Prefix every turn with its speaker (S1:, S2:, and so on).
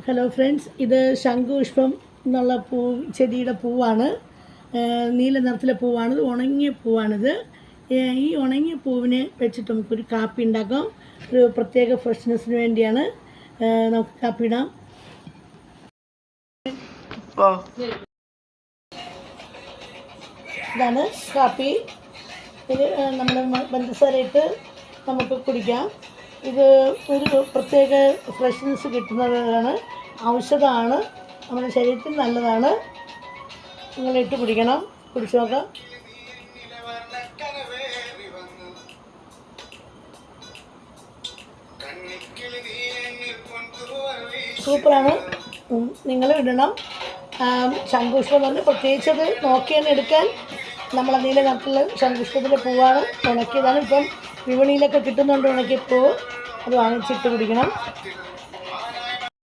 S1: Hello friends, ഇത് ശംഖുപുഷ്പം എന്നുള്ള ചെടിയുടെ പൂവാണ്. നീല നിറത്തിലെ പൂവാണ്. ഇത് ഉണങ്ങിയ പൂവാണിത്. ഈ ഉണങ്ങിയ പൂവിനെ വെച്ചിട്ട് നമുക്കൊരു കാപ്പി ഉണ്ടാക്കാം. ഒരു പ്രത്യേക ഫ്രഷ്നെസ്സിന് വേണ്ടിയാണ്. നമുക്ക് കാപ്പി ഇടാം. ഇതാണ് കാപ്പി. ഇത് നമ്മൾ പഞ്ചസാര ഇട്ട് നമുക്ക് കുടിക്കാം. ഇത് ഒരു പ്രത്യേക ഫ്രഷ്നെസ് കിട്ടുന്നതാണ്. ഔഷധമാണ്, നമ്മുടെ ശരീരത്തിന് നല്ലതാണ്. നിങ്ങളിട്ട് കുടിക്കണം, കുടിച്ചു നോക്കാം. സൂപ്പറാണ്, നിങ്ങളും ഇടണം. ശംഖുപുഷ്പം എന്ന് പറഞ്ഞാൽ പ്രത്യേകിച്ച് അത് നോക്കി തന്നെ എടുക്കാൻ. നമ്മളെ നീല നിറത്തിലുള്ള ശംഖുപുഷ്പത്തിൻ്റെ പൂവാണ്. ഉണക്കിയതാണ്. ഇപ്പം വിപണിയിലൊക്കെ കിട്ടുന്നുണ്ട് ഉണക്കിയ പൂവ്. അത് വാങ്ങിച്ചിട്ട് കുടിക്കണം.